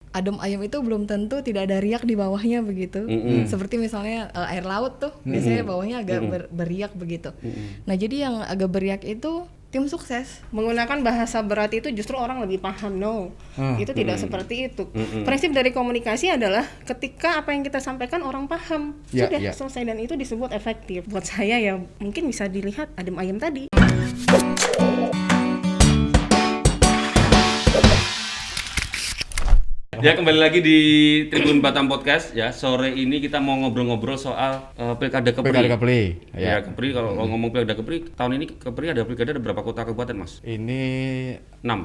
adem ayem itu belum tentu tidak ada riak di bawahnya begitu. Seperti misalnya air laut tuh biasanya bawahnya agak beriak begitu. Nah jadi yang agak beriak itu tim sukses. Menggunakan bahasa berat itu justru orang lebih paham. Itu tidak seperti itu. Prinsip dari komunikasi adalah ketika apa yang kita sampaikan orang paham, sudah selesai, dan itu disebut efektif. Buat saya ya mungkin bisa dilihat adem ayem tadi. Ya, kembali lagi di Tribun Batam Podcast ya. Sore ini kita mau ngobrol-ngobrol soal Pilkada Kepri. Pilkada Kepri. Ya, Kepri, kalau ngomong Pilkada Kepri, tahun ini Kepri ada pilkada ada berapa kota kabupaten, Mas? Ini 6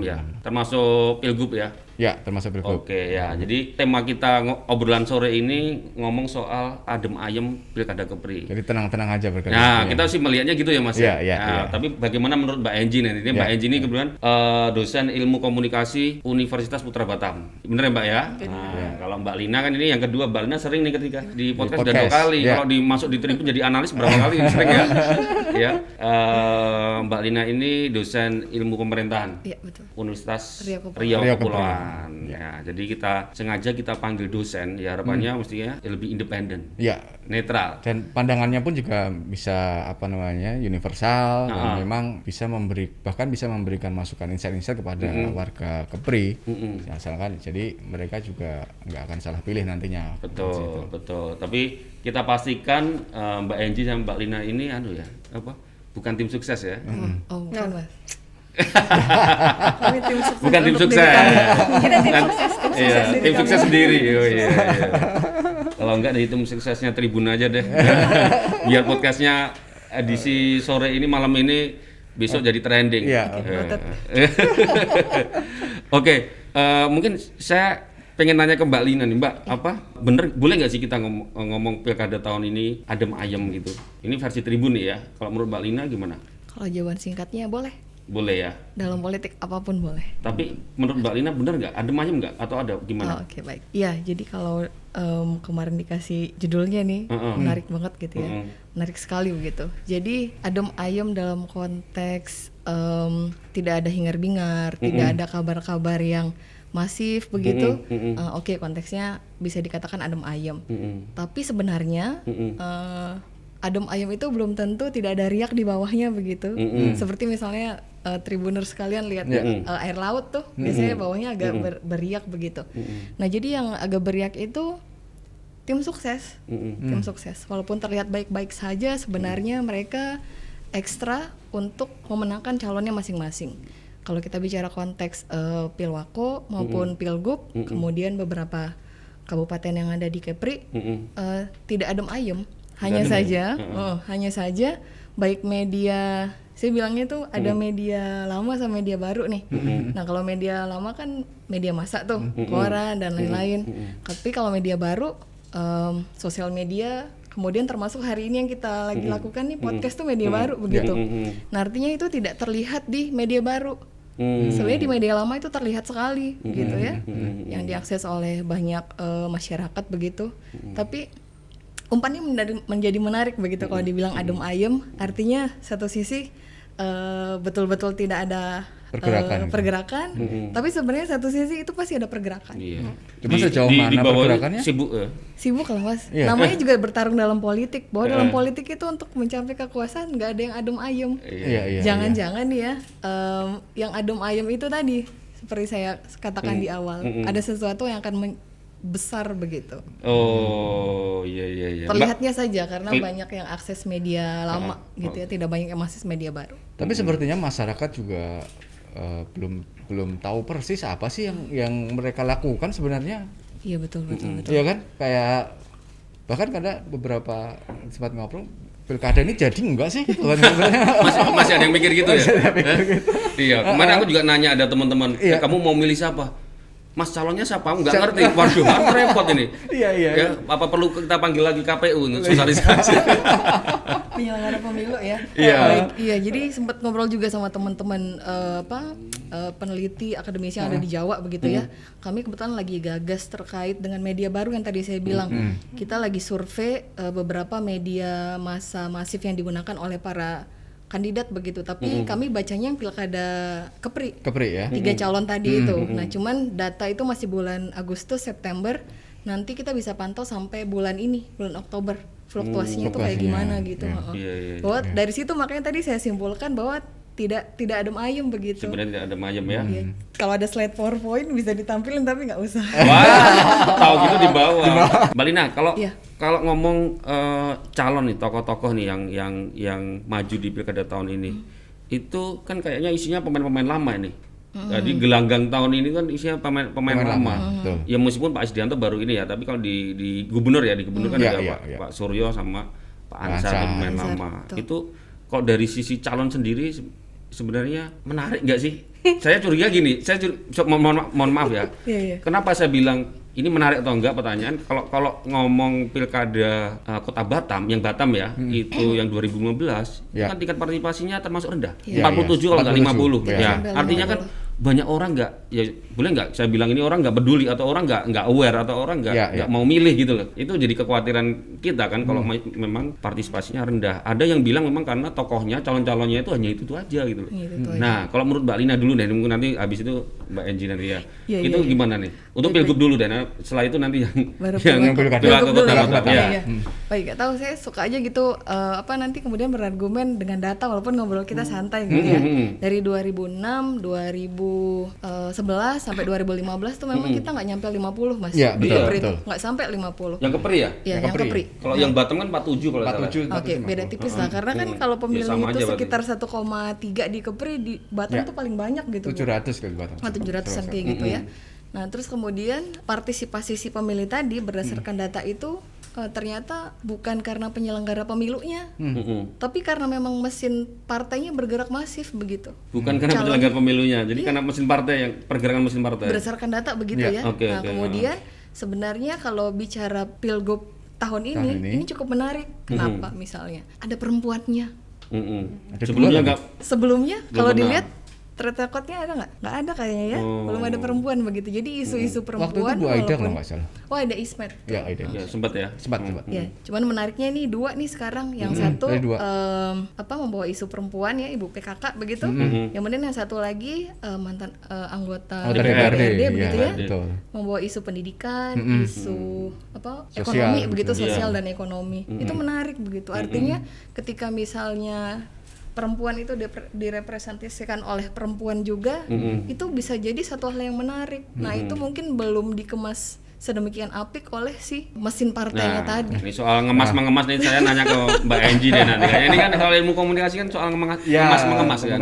ya. 6. Termasuk Pilgub ya. Ya, termasuk Pilgub. Oke ya. Jadi tema kita obrolan sore ini ngomong soal adem ayem Pilkada Kepri. Jadi tenang-tenang aja Pilkada. Nah, kita sih melihatnya gitu ya, Mas. Iya. Tapi bagaimana menurut Mbak Enji nih? Ini Mbak Enji ini kebetulan dosen Ilmu Komunikasi Universitas Putra Batam. Bener ya, Mbak ya? Nah, kalau Mbak Lina kan ini yang kedua, Mbak Lina sering nih ketika di podcast udah 2 kali. Kalau dimasuk di Tribun jadi analis berapa kali sering ya? Ya. Mbak Lina ini dosen Ilmu Pemerintahan. Iya, betul. Universitas Riau Kepulauan. Ya, jadi sengaja kita panggil dosen, ya harapannya mestinya lebih independen. Ya, netral. Dan pandangannya pun juga bisa universal dan memang bisa bahkan bisa memberikan masukan insight-insight kepada warga Kepri. Asalkan jadi mereka juga nggak akan salah pilih nantinya. Betul. Tapi kita pastikan Mbak Enji sama Mbak Lina ini bukan tim sukses ya. Bukan, Mas. Bukan tim sukses. Kita tim sukses sendiri. Iya. Kalau enggak dari tim suksesnya Tribun aja deh. Biar podcastnya edisi sore ini malam ini besok jadi trending. Iya. Oke, mungkin saya pengen nanya ke Mbak Lina nih, Mbak, bener boleh nggak sih kita ngomong pilkada tahun ini adem ayem gitu? Ini versi Tribun nih ya. Kalau menurut Mbak Lina gimana? Kalau jawaban singkatnya boleh. Boleh ya. Dalam politik apapun boleh. Tapi menurut Mbak Lina bener nggak? Adem ayem nggak? Atau ada gimana? Oke, baik. Iya, jadi kalau kemarin dikasih judulnya nih, menarik banget gitu ya. Menarik sekali begitu. Jadi adem ayem dalam konteks tidak ada hingar-bingar, tidak ada kabar-kabar yang masif begitu. Oke, konteksnya bisa dikatakan adem ayem. Tapi sebenarnya adem ayem itu belum tentu tidak ada riak di bawahnya begitu. Seperti misalnya Tribuners sekalian lihat air laut tuh biasanya bawahnya agak beriak begitu. Nah, jadi yang agak beriak itu tim sukses. Tim sukses. Walaupun terlihat baik-baik saja, sebenarnya mereka ekstra untuk memenangkan calonnya masing-masing. Kalau kita bicara konteks Pilwako maupun Pilgub, kemudian beberapa kabupaten yang ada di Kepri, tidak adem ayem. Hanya saja baik media, saya bilangnya tuh ada media lama sama media baru nih. Nah, kalau media lama kan media massa tuh, koran dan lain-lain. Tapi kalau media baru, sosial media, kemudian termasuk hari ini yang kita lagi lakukan nih podcast tuh media baru begitu. Nah, artinya itu tidak terlihat di media baru. Sebenarnya di media lama itu terlihat sekali gitu ya, yang diakses oleh banyak masyarakat begitu. Tapi umpannya menjadi menarik begitu kalau dibilang adem ayem, artinya satu sisi betul-betul tidak ada pergerakan, tapi sebenarnya satu sisi itu pasti ada pergerakan. Cuma sejauh mana pergerakannya? Sibuk lah, Mas. Namanya juga bertarung dalam politik. Bahwa dalam politik itu untuk mencapai kekuasaan nggak ada yang adem ayem. Jangan-jangan ya yang adem ayem itu tadi seperti saya katakan di awal, ada sesuatu yang akan besar begitu. Iya. Terlihatnya saja karena banyak yang akses media lama gitu ya, tidak banyak yang akses media baru. Tapi sepertinya masyarakat juga belum tahu persis apa sih yang mereka lakukan sebenarnya. Iya, betul. Iya kan? Kayak bahkan ada beberapa sempat ngobrol, pilkada ini jadi enggak sih? masih ada yang mikir gitu ya? Iya, kemarin aku juga nanya ada teman-teman, kamu mau milih siapa? Mas, calonnya siapa? Nggak ngerti. Waduh, kan repot ini. Iya. Apa perlu kita panggil lagi KPU untuk sosialisasi? Penyelenggara pemilu ya. Iya. Iya, jadi sempat ngobrol juga sama teman-teman peneliti akademisi yang ada di Jawa begitu ya. Kami kebetulan lagi gagas terkait dengan media baru yang tadi saya bilang. Kita lagi survei beberapa media massa masif yang digunakan oleh para kandidat begitu, tapi kami bacanya yang pilkada Kepri ya. 3 calon tadi itu. Nah cuman data itu masih bulan Agustus, September, nanti kita bisa pantau sampai bulan Oktober fluktuasinya itu kayak gimana gitu. Bahwa dari situ makanya tadi saya simpulkan bahwa tidak adem ayem begitu. Sebenarnya tidak adem ayem ya. Kalau ada slide PowerPoint bisa ditampilin tapi nggak usah. Wah, tahu gitu di bawah. Mbak Lina, kalau ngomong calon nih, tokoh-tokoh nih yang maju di pilkada tahun ini, itu kan kayaknya isinya pemain-pemain lama ini. Jadi gelanggang tahun ini kan isinya pemain lama. Ya meskipun Pak Isdianto baru ini ya, tapi kalau di gubernur kan ada Pak Suryo sama Pak Ansar pemain lama. Itu kok dari sisi calon sendiri sebenarnya menarik nggak sih? Saya curiga gini, mohon maaf ya. Kenapa saya bilang ini menarik atau enggak pertanyaan? Kalau ngomong pilkada Kota Batam, yang Batam ya, itu yang 2015, kan tingkat partisipasinya termasuk rendah, 47 kalau nggak 50. Artinya kan banyak orang nggak, ya boleh nggak saya bilang ini orang nggak peduli atau orang nggak aware atau orang nggak mau milih gitu loh. Itu jadi kekhawatiran kita kan kalau memang partisipasinya rendah. Ada yang bilang memang karena tokohnya, calon-calonnya itu hanya itu aja gitu loh. Nah kalau menurut Mbak Lina dulu deh, mungkin nanti habis itu Mbak Enji nanti ya. Itu gimana nih? Untuk pilgub dulu deh. Setelah itu nanti yang pilkada Kota. Baik, gak tahu, saya suka aja gitu nanti kemudian berargumen dengan data walaupun ngobrol kita santai gitu ya. Dari 2006, 2011 sampai 2015 tuh memang kita nggak nyampe 50 Mas. Iya, betul. Nggak sampai 50. Yang Kepri ya? Iya, yang Kepri. Kalau yang Batam kan 47 kalau salah. Oke, beda tipis lah karena kan kalau pemilih itu sekitar 1,3 di Kepri, di Batam tuh paling banyak gitu. 700 kali Batam. 700-an kayak gitu ya. Nah, terus kemudian partisipasi si pemilih tadi berdasarkan data itu ternyata bukan karena penyelenggara pemilunya, tapi karena memang mesin partainya bergerak masif begitu. Bukan karena penyelenggara pemilunya, jadi karena mesin partai, yang pergerakan mesin partai. Berdasarkan data begitu ya. Kemudian sebenarnya kalau bicara pilgub tahun ini cukup menarik. Kenapa? Misalnya ada perempuannya. Sebelumnya kalau dilihat track recordnya ada nggak? Nggak ada kayaknya ya. Belum ada perempuan begitu. Jadi isu-isu perempuan. Waktu itu Bu Aida kalau nggak salah. Oh, ada Ismet. Ya, Aida. Ya, sempat. Ya, cuman menariknya ini dua nih sekarang. Yang satu membawa isu perempuan ya, Ibu PKK begitu. Yang kemudian yang satu lagi mantan anggota DPRD begitu ya. Membawa isu pendidikan, isu ekonomi begitu, sosial dan ekonomi. Itu menarik begitu. Artinya ketika misalnya perempuan itu direpresentasikan oleh perempuan juga, itu bisa jadi satu hal yang menarik. Nah itu mungkin belum dikemas sedemikian apik oleh si mesin partainya tadi. Ini soal ngemas-mengemas nih, saya nanya ke Mbak Enji deh nanti. Ini kan kalau ilmu komunikasi kan soal ngemas-mengemas kan.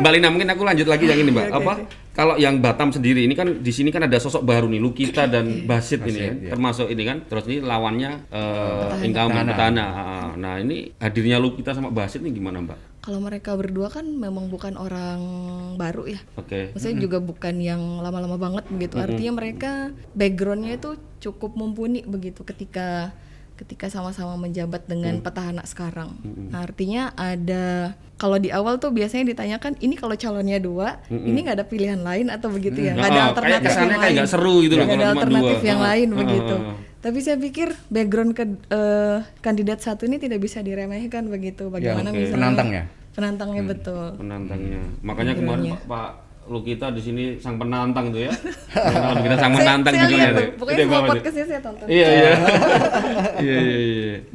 Mbak Lina, mungkin aku lanjut lagi yang ini Mbak. Kalau yang Batam sendiri ini kan di sini kan ada sosok baru nih, Lukita dan Basit ini ya. Termasuk ini kan. Terus ini lawannya incumbent petahana. Nah, ini hadirnya Lukita sama Basit ini gimana Mbak? Kalau mereka berdua kan memang bukan orang baru ya. Maksudnya juga bukan yang lama-lama banget begitu. Artinya mereka backgroundnya itu cukup mumpuni begitu ketika sama-sama menjabat dengan petahana sekarang. Nah, artinya ada, kalau di awal tuh biasanya ditanyakan ini kalau calonnya dua, ini nggak ada pilihan lain atau begitu ya? Nggak ada alternatif yang lain. Kayak nggak seru gitu loh. Nggak ada alternatif yang lain begitu. Tapi saya pikir background kandidat satu ini tidak bisa diremehkan begitu. Bagaimana misalnya penantangnya betul. Penantangnya. Makanya kemarin Pak Lukita di sini sang penantang tuh ya. Kalau kita sang penantang juga ya. Pokoknya semua podcastnya saya tonton. Iya.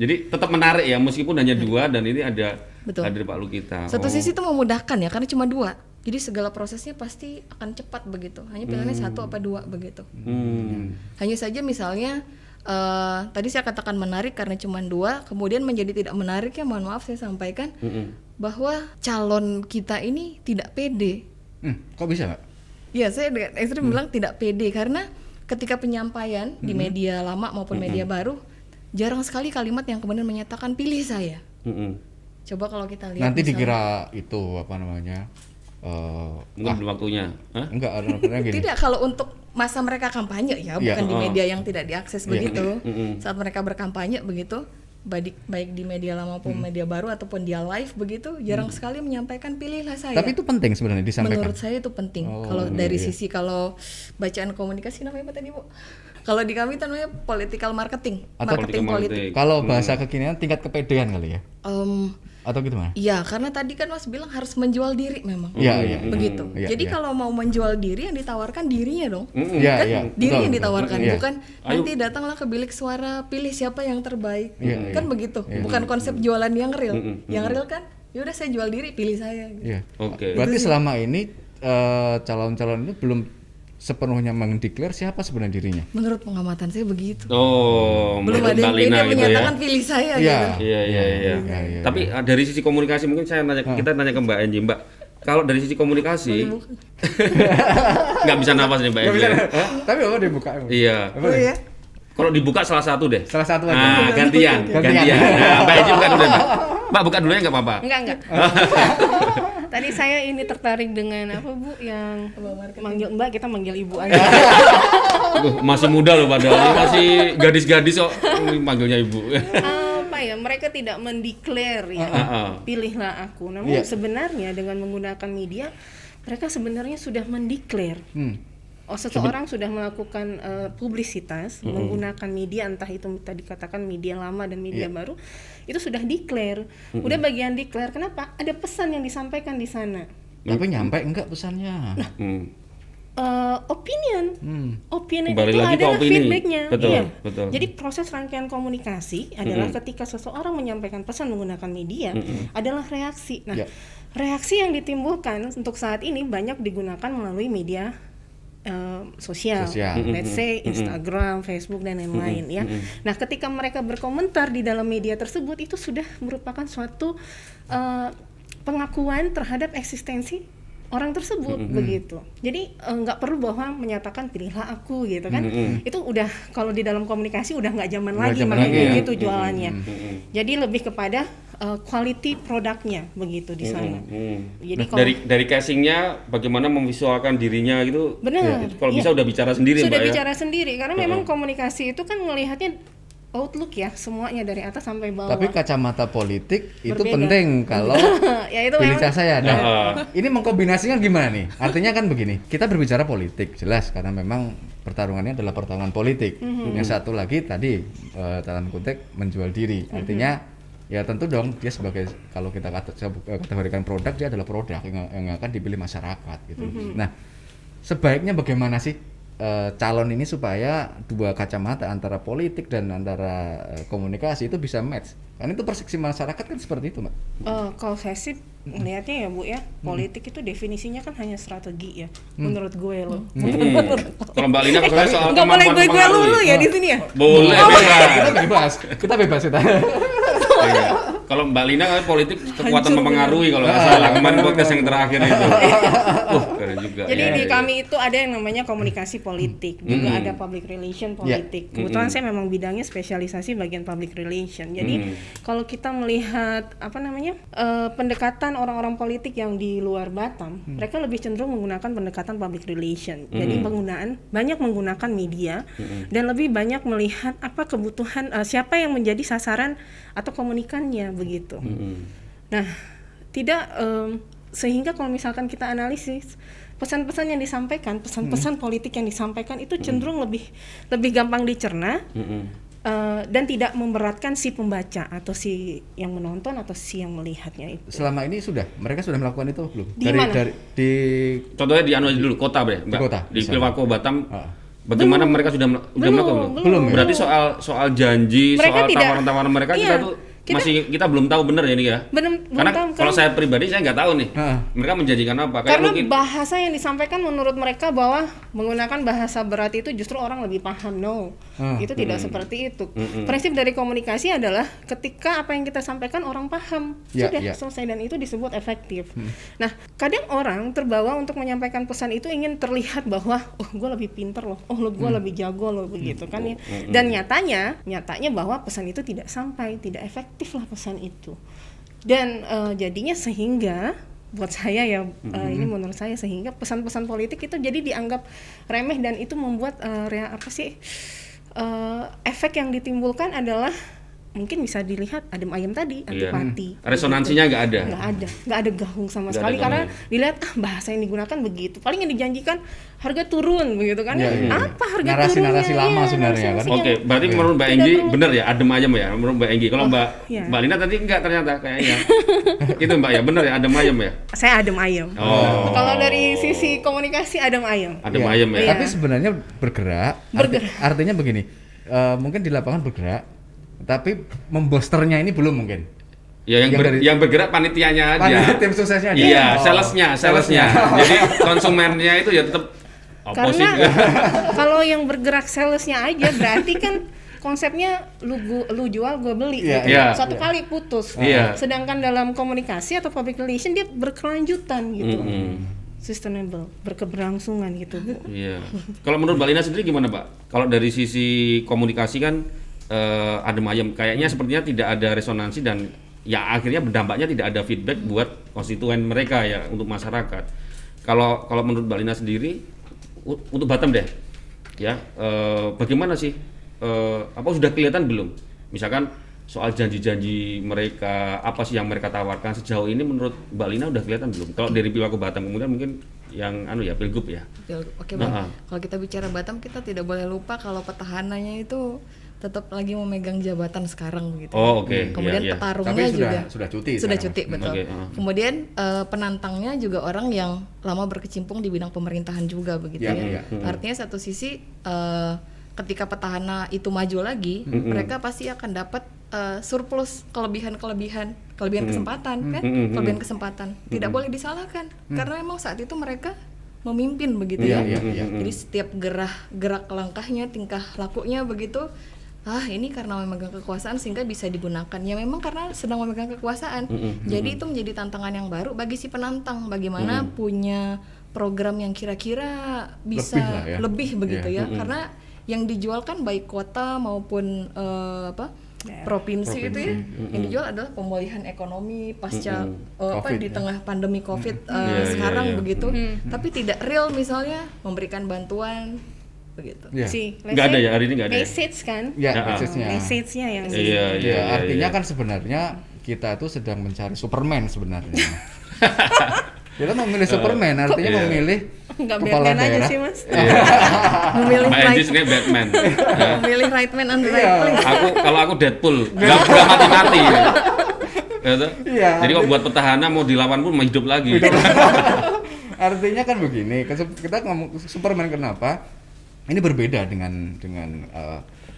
Jadi tetap menarik ya, meskipun hanya dua dan ini ada hadir Pak Lukita. Satu sisi itu memudahkan ya, karena cuma dua. Jadi segala prosesnya pasti akan cepat begitu. Hanya pilihannya satu apa dua begitu. Hanya saja misalnya tadi saya katakan menarik karena cuma dua, kemudian menjadi tidak menarik ya, mohon maaf saya sampaikan bahwa calon kita ini tidak pede. Kok bisa Mbak? Ya, saya dengan ekstrim bilang tidak pede karena ketika penyampaian di media lama maupun media baru, jarang sekali kalimat yang kemudian menyatakan pilih saya. Coba kalau kita lihat nanti dikira itu apa namanya? Mungkin waktunya. Enggak, ada gini. Tidak, kalau untuk masa mereka kampanye ya, bukan di media yang tidak diakses begitu. Saat mereka berkampanye begitu, baik di media lama maupun media baru ataupun dia live begitu, jarang sekali menyampaikan pilihlah saya. Tapi itu penting sebenarnya disampaikan. Menurut saya itu penting. Kalau dari sisi kalau bacaan komunikasi namanya apa tadi, Bu? Kalau di kami itu namanya political marketing, marketing politik. Kalau bahasa kekinian tingkat kepedean kali ya? Atau gitu mah? Iya, karena tadi kan Mas bilang harus menjual diri memang. Iya. Begitu. Jadi kalau mau menjual diri, yang ditawarkan dirinya dong. Iya. Diri yang ditawarkan, bukan nanti datanglah ke bilik suara, pilih siapa yang terbaik. Kan begitu. Bukan konsep jualan yang real. Yang real kan, yaudah saya jual diri, pilih saya. Iya. Oke. Berarti selama ini calon-calon itu belum sepenuhnya mendeklar siapa sebenarnya dirinya. Menurut pengamatan saya begitu. Belum ada yang beda menyatakan pilih saya gitu. Iya. Tapi dari sisi komunikasi mungkin kita nanya ke Mbak Enji, Mbak. Kalau dari sisi komunikasi nggak bisa nafas nih Mbak Enji. Tapi apa dibuka? Iya. Iya. Kalau dibuka salah satu deh. Salah satu aja. Nah, gantian. Nah, Mbak Enji buka dulu deh, Mbak. Mbak buka dulu ya nggak apa-apa. Enggak. Tadi saya ini tertarik dengan apa Bu yang manggil Mbak, kita manggil Ibu aja. Masih muda loh padahal, masih gadis-gadis kok manggilnya Ibu. Apa ya, mereka tidak mendeklar ya, pilihlah aku. Namun sebenarnya dengan menggunakan media, mereka sebenarnya sudah mendeklar. Seseorang sudah melakukan publisitas menggunakan media, entah itu tadi katakan media lama dan media baru, itu sudah declare. Udah bagian declare, kenapa? Ada pesan yang disampaikan di sana. Tapi nyampe enggak pesannya? Opinion itu lagi adalah opini. feedbacknya. Betul. Jadi proses rangkaian komunikasi adalah ketika seseorang menyampaikan pesan menggunakan media adalah reaksi. Nah, reaksi yang ditimbulkan untuk saat ini banyak digunakan melalui media sosial. Let's say Instagram, Facebook dan lain-lain ya. Nah, ketika mereka berkomentar di dalam media tersebut itu sudah merupakan suatu pengakuan terhadap eksistensi orang tersebut begitu. Jadi nggak perlu bahwa menyatakan pilihlah aku gitu kan. Itu udah kalau di dalam komunikasi udah nggak zaman lagi makanya gitu jualannya. Jadi lebih kepada quality produknya begitu di sana. Jadi dari casingnya bagaimana memvisualkan dirinya gitu. Benar. Kalau bisa udah bicara sendiri sudah Mbak, bicara sendiri karena memang komunikasi itu kan melihatnya outlook ya, semuanya dari atas sampai bawah. Tapi kacamata politik itu penting kalau ya itu pilih memang. saya. Nah, ini mengkombinasikan gimana nih? Artinya kan begini, kita berbicara politik jelas karena memang pertarungannya adalah pertarungan politik. Yang satu lagi tadi dalam konteks menjual diri. Artinya ya tentu dong dia sebagai kalau kita kategorikan produk, dia adalah produk yang akan dipilih masyarakat gitu. Nah, sebaiknya bagaimana sih calon ini supaya dua kacamata antara politik dan antara komunikasi itu bisa match? Karena itu persepsi masyarakat kan seperti itu, Mbak. Kalau saya sih melihatnya ya Bu ya, politik itu definisinya kan hanya strategi ya, menurut gue loh. Kalau Mbak Lina soal nggak boleh gue lulu ya di sini ya. Boleh. Kita bebas. Kalau Mbak Lina kan politik kekuatan mempengaruhi kalau nggak salah. Kemarin podcast yang terakhir itu. Keren juga. Jadi di kami itu ada yang namanya komunikasi politik, juga ada public relation politik. Kebetulan saya memang bidangnya spesialisasi bagian public relation. Jadi kalau kita melihat pendekatan orang-orang politik yang di luar Batam, mereka lebih cenderung menggunakan pendekatan public relation. Jadi banyak menggunakan media dan lebih banyak melihat apa kebutuhan siapa yang menjadi sasaran atau komunikannya begitu. Nah, tidak sehingga kalau misalkan kita analisis pesan-pesan yang disampaikan, pesan-pesan politik yang disampaikan itu cenderung lebih gampang dicerna. Dan tidak memberatkan si pembaca atau si yang menonton atau si yang melihatnya itu. Selama ini mereka sudah melakukan itu belum? Di mana? Contohnya di aja dulu kota Mbak. Di kota. Di Pilwako Batam. Bagaimana mereka sudah melakukan belum? Berarti soal janji, mereka soal tawaran-tawaran mereka kita belum tahu benar ya nih ya. Karena kalau saya pribadi saya nggak tahu nih. Mereka menjanjikan apa? Karena bahasa yang disampaikan menurut mereka bahwa menggunakan bahasa berat itu justru orang lebih paham. Itu tidak seperti itu. Prinsip dari komunikasi adalah ketika apa yang kita sampaikan orang paham, sudah selesai dan itu disebut efektif. Nah, kadang orang terbawa untuk menyampaikan pesan itu ingin terlihat bahwa gue lebih pinter loh, gue lebih jago loh begitu kan ya. Dan nyatanya bahwa pesan itu tidak sampai, tidak efektif lah pesan itu. Dan jadinya sehingga buat saya ya ini menurut saya sehingga pesan-pesan politik itu jadi dianggap remeh dan itu membuat efek yang ditimbulkan adalah mungkin bisa dilihat adem ayem tadi, antipati. Resonansinya nggak ada. Nggak ada gahung sama sekali karena dilihat bahasa yang digunakan begitu. Paling yang dijanjikan harga turun begitu kan? Apa harga turunnya? Narasi lama sebenarnya kan. Oke, berarti menurut Mbak Enggi benar ya adem ayem ya menurut Mbak Enggi. Kalau Mbak Lina tadi enggak ternyata kayaknya. Itu Mbak ya benar ya adem ayem ya. Saya adem ayem. Kalau dari sisi komunikasi adem ayem. Adem ayem ya. Tapi sebenarnya bergerak. Artinya begini, mungkin di lapangan bergerak. Tapi membosternya ini belum mungkin. Ya yang bergerak panitianya aja. Tim suksesnya aja. Iya, salesnya. Jadi konsumennya itu ya tetap karena kalau yang bergerak salesnya aja berarti kan konsepnya lu jual gue beli gitu. Satu kali putus. Sedangkan dalam komunikasi atau public relation dia berkelanjutan gitu. Sustainable, berkeberlangsungan gitu. Iya. Kalau menurut Mbak Lina sendiri gimana, Pak? Kalau dari sisi komunikasi kan adem ayem, kayaknya sepertinya tidak ada resonansi dan ya akhirnya berdampaknya tidak ada feedback buat konstituen mereka ya untuk masyarakat. Kalau menurut Mbak Lina sendiri untuk Batam deh, ya bagaimana sih? Apa sudah kelihatan belum? Misalkan soal janji-janji mereka, apa sih yang mereka tawarkan sejauh ini menurut Mbak Lina udah kelihatan belum? Kalau dari Pilwako Batam kemudian mungkin yang Pilgub ya. Oke, Bang. Kalau kita bicara Batam kita tidak boleh lupa kalau petahananya itu tetap lagi memegang jabatan sekarang gitu. Kemudian petarungnya juga sudah cuti. Sudah cuti, betul. Kemudian penantangnya juga orang yang lama berkecimpung di bidang pemerintahan juga begitu ya. Artinya satu sisi ketika petahana itu maju lagi, mereka pasti akan dapat surplus kelebihan kesempatan kan? Kelebihan kesempatan. Tidak boleh disalahkan karena memang saat itu mereka memimpin begitu ya. Jadi setiap gerak langkahnya, tingkah lakunya begitu. Ini karena memegang kekuasaan sehingga bisa digunakan. Ya memang karena sedang memegang kekuasaan. Jadi itu menjadi tantangan yang baru bagi si penantang. Bagaimana punya program yang kira-kira bisa lebih begitu ya. Karena yang dijual kan baik kota maupun provinsi itu ya. Yang dijual adalah pemulihan ekonomi pasca di tengah pandemi Covid sekarang begitu. Tapi tidak real misalnya memberikan bantuan begitu. Nggak ada ya hari ini nggak ada. Message kan? Message-nya yang artinya kan sebenarnya kita tuh sedang mencari Superman sebenarnya. Kita memilih Superman, artinya memilih kepala daerah. Aja sih, Mas. Memilih Batman. Memilih right man on the right place. Kalau aku Deadpool, nggak mati-mati. Jadi kalau buat petahana mau dilawan pun mau hidup lagi. Artinya kan begini, kita ngomong Superman kenapa? Ini berbeda dengan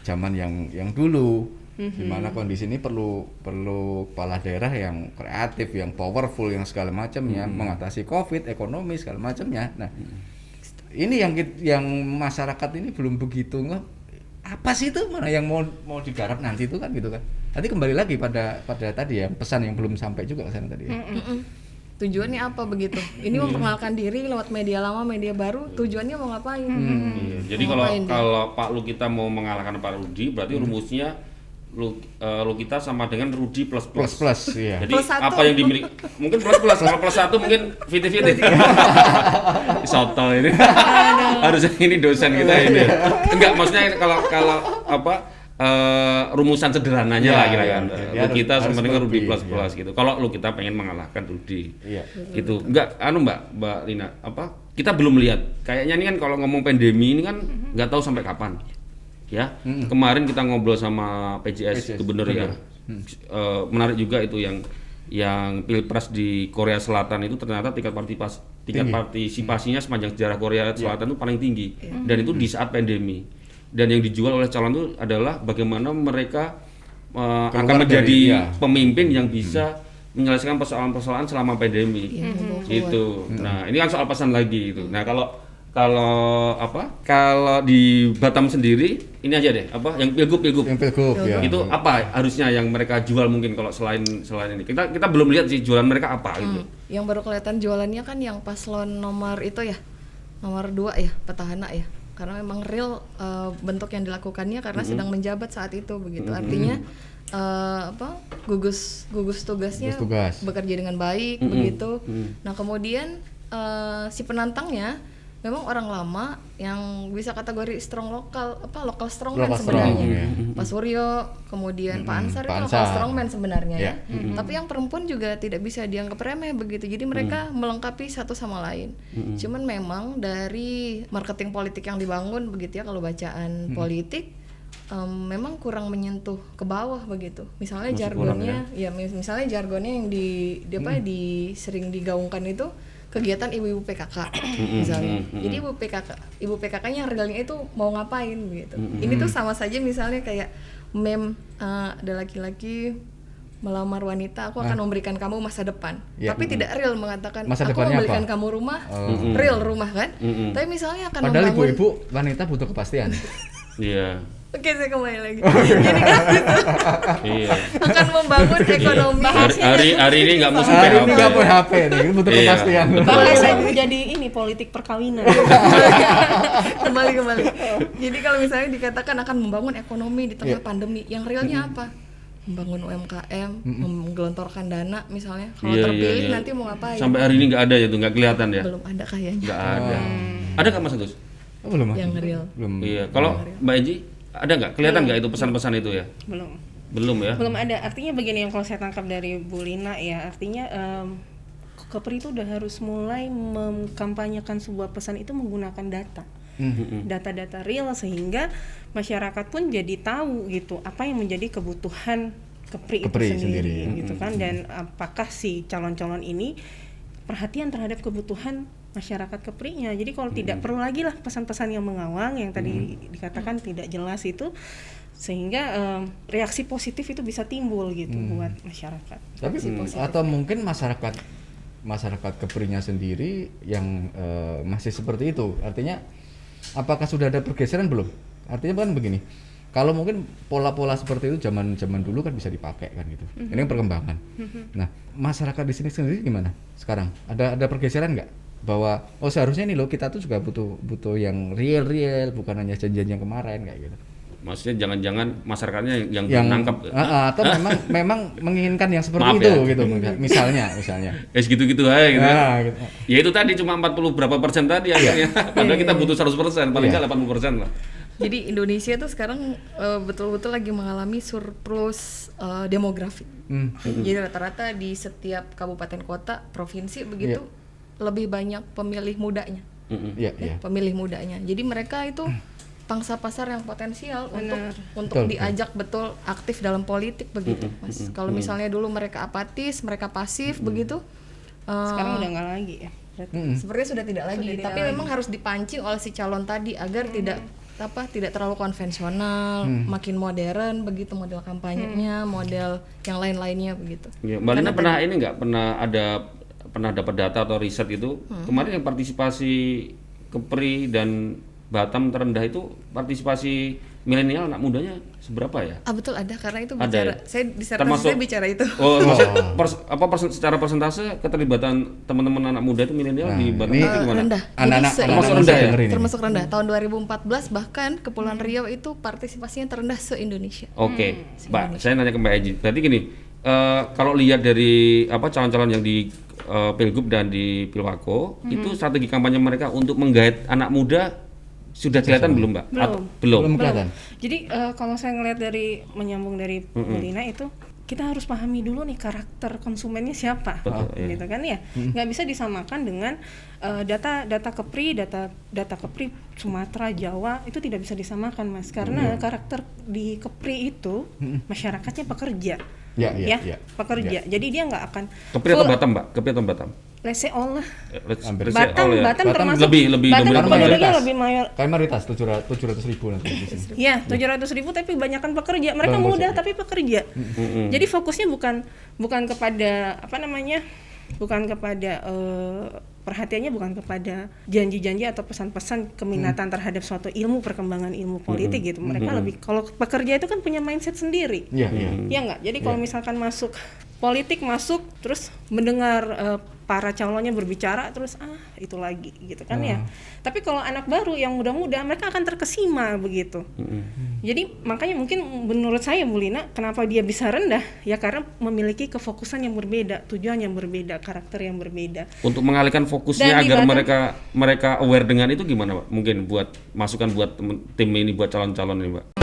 zaman yang dulu, di mana kondisi ini perlu kepala daerah yang kreatif, yang powerful, yang segala macamnya, mengatasi Covid, ekonomi segala macamnya. Nah, ini yang masyarakat ini belum begitu apa sih itu mana yang mau digarap nanti itu kan gitu kan. Nanti kembali lagi pada tadi ya pesan yang belum sampai juga ke sana tadi ya. Tujuannya apa begitu? Ini memperkenalkan diri lewat media lama, media baru. Tujuannya mau ngapain? Jadi kalau Pak Lukita mau mengalahkan Pak Rudi, berarti rumusnya Lukita sama dengan Rudi plus. Iya. Jadi plus apa yang dimiliki? Mungkin plus. Kalau plus 1 mungkin fiti. Soto ini. Harusnya ini dosen kita ini. Enggak, maksudnya kalau rumusan sederhananya lah kira-kira. Lukita sama dengan Rudi plus gitu. Kalau Lukita pengen mengalahkan Rudi. Gitu. Enggak Mbak Lina, kita belum lihat. Kayaknya ini kan kalau ngomong pandemi ini kan enggak tahu sampai kapan. Ya. Kemarin kita ngobrol sama PJS Gubernur ya. Menarik juga itu yang Pilpres di Korea Selatan itu ternyata tingkat partisipasinya sepanjang sejarah Korea Selatan itu paling tinggi. Dan itu di saat pandemi. Dan yang dijual oleh calon itu adalah bagaimana mereka akan menjadi pemimpin yang bisa menyelesaikan persoalan-persoalan selama pandemi. Gitu. Nah, ini kan soal pesan lagi itu. Nah, kalau di Batam sendiri ini aja deh, yang pilgub ya. Itu apa harusnya yang mereka jual mungkin kalau selain ini. Kita belum lihat sih jualan mereka apa gitu. Yang baru kelihatan jualannya kan yang paslon nomor 2 ya, petahana ya. Karena memang real bentuk yang dilakukannya karena sedang menjabat saat itu begitu. Artinya gugus tugasnya bekerja dengan baik begitu. Nah, kemudian si penantangnya memang orang lama yang bisa kategori strong lokal strongman Lokal sebenarnya. strong, Pak Suryo, kemudian Pak Ansar Pak itu lokal Ansar. strongman sebenarnya ya. Yeah. Tapi yang perempuan juga tidak bisa dianggap remeh begitu. Jadi mereka melengkapi satu sama lain. Cuman memang dari marketing politik yang dibangun begitu ya, kalau bacaan politik memang kurang menyentuh ke bawah begitu. Misalnya masih jargonnya misalnya jargonnya yang sering digaungkan itu kegiatan ibu-ibu PKK misalnya. Jadi ibu PKK-nya realnya itu mau ngapain gitu. Ini tuh sama saja misalnya kayak meme ada laki-laki melamar wanita, aku akan memberikan kamu masa depan. Tapi tidak real mengatakan Masa aku depannya memberikan apa? kamu rumah, real rumah kan. Tapi misalnya akan Padahal membangun ibu-ibu wanita butuh kepastian. Iya. Oke, saya kembali lagi. Jadi kan Iya. akan membangun ekonomi. Hari ini nggak musim Hari ini PHP. nggak PHP nih, ini butuh Iya. kepastian. bahasa jadi ini politik perkawinan. kembali. Jadi kalau misalnya dikatakan akan membangun ekonomi di tengah pandemi, yang realnya apa? Membangun UMKM, menggelontorkan dana misalnya. Kalau terpilih nanti mau ngapain? Sampai hari ini nggak ada ya tuh, nggak kelihatan ya. Belum ada kayaknya. Nggak ada. Ada nggak Mas Agus? Oh, belum. Yang real. Belum. Iya. Kalau Mbak Enji ada nggak? Kelihatan nggak itu pesan-pesan itu ya? Belum ya? Belum ada. Artinya begini yang kalau saya tangkap dari Bu Lina ya, artinya Kepri itu udah harus mulai mengkampanyekan sebuah pesan itu menggunakan data. Data-data real sehingga masyarakat pun jadi tahu gitu apa yang menjadi kebutuhan Kepri itu sendiri gitu kan, dan apakah si calon-calon ini perhatian terhadap kebutuhan masyarakat Keprinya. Jadi kalau tidak perlu lagi lah pesan-pesan yang mengawang yang tadi dikatakan tidak jelas itu, sehingga reaksi positif itu bisa timbul gitu buat masyarakat. Tapi atau mungkin masyarakat Keprinya sendiri yang masih seperti itu. Artinya apakah sudah ada pergeseran belum? Artinya kan begini. Kalau mungkin pola-pola seperti itu zaman dulu kan bisa dipakai kan gitu. Ini kan perkembangan. Nah, masyarakat di sini sendiri gimana sekarang? Ada pergeseran nggak? Bahwa seharusnya nih loh kita tuh juga butuh yang real bukan hanya janjian yang kemarin kayak gitu. Maksudnya jangan-jangan masyarakatnya yang nangkap atau memang menginginkan yang seperti itu gitu misalnya segitu-gitu aja gitu. Gitu. Ya itu tadi cuma 40 berapa persen tadi akhirnya. Padahal kita butuh 100%, paling nggak 80% lah. Jadi Indonesia tuh sekarang betul-betul lagi mengalami surplus demografi. Jadi rata-rata di setiap kabupaten kota, provinsi begitu lebih banyak pemilih mudanya. Pemilih mudanya. Jadi mereka itu pangsa pasar yang potensial untuk diajak betul aktif dalam politik begitu, Mas. Kalau misalnya dulu mereka apatis, mereka pasif begitu. Sekarang udah nggak lagi ya. Sepertinya sudah tidak lagi. Tapi memang harus dipancing oleh si calon tadi agar tidak terlalu konvensional, makin modern begitu model kampanyenya, model yang lain-lainnya begitu. Ya, Mbak Lina pernah dapat data atau riset itu kemarin yang partisipasi Kepri dan Batam terendah itu partisipasi milenial anak mudanya seberapa ya? Betul ada, karena itu ada, bicara. ya? Saya disertasi saya bicara itu. Maksudnya secara persentase keterlibatan teman-teman anak muda itu milenial di Batam itu gimana? Rendah. Anak-anak termasuk rendah ya? Termasuk rendah. Tahun 2014 bahkan Kepulauan Riau itu partisipasinya terendah se-Indonesia. Oke, Mbak, saya nanya ke Mbak Enji. Berarti gini, kalau lihat dari calon-calon yang di Pilgub dan di Pilwako, itu strategi kampanye mereka untuk menggait anak muda sudah kelihatan belum, Mbak? Belum kelihatan. Jadi kalau saya ngelihat menyambung dari Bu Lina itu, kita harus pahami dulu nih karakter konsumennya siapa, gitu kan ya. Nggak bisa disamakan dengan data Kepri, data Kepri Sumatera, Jawa itu tidak bisa disamakan, Mas, karena karakter di Kepri itu masyarakatnya pekerja. Pekerja. Jadi dia nggak akan Kepri atau Batam, Mbak? Kepri atau Batam? Leseol lah. Batam termasuk lebih lebih mayor. Kayak mayoritas 700.000 nanti di sini. Ya, 700.000 tapi kebanyakan pekerja. Mereka muda tapi pekerja. Jadi fokusnya bukan kepada bukan kepada perhatiannya bukan kepada janji-janji atau pesan-pesan keminatan terhadap suatu perkembangan ilmu politik gitu. Mereka lebih, kalau pekerja itu kan punya mindset sendiri. Iya nggak? Jadi kalau misalkan masuk politik masuk terus mendengar para calonnya berbicara terus itu lagi gitu kan ya. Tapi kalau anak baru yang muda-muda mereka akan terkesima begitu. Jadi makanya mungkin menurut saya Bu Lina kenapa dia bisa rendah ya karena memiliki kefokusan yang berbeda, tujuan yang berbeda, karakter yang berbeda. Untuk mengalihkan fokusnya agar mereka aware dengan itu gimana Pak? Mungkin buat masukan buat tim ini buat calon-calon ini Pak.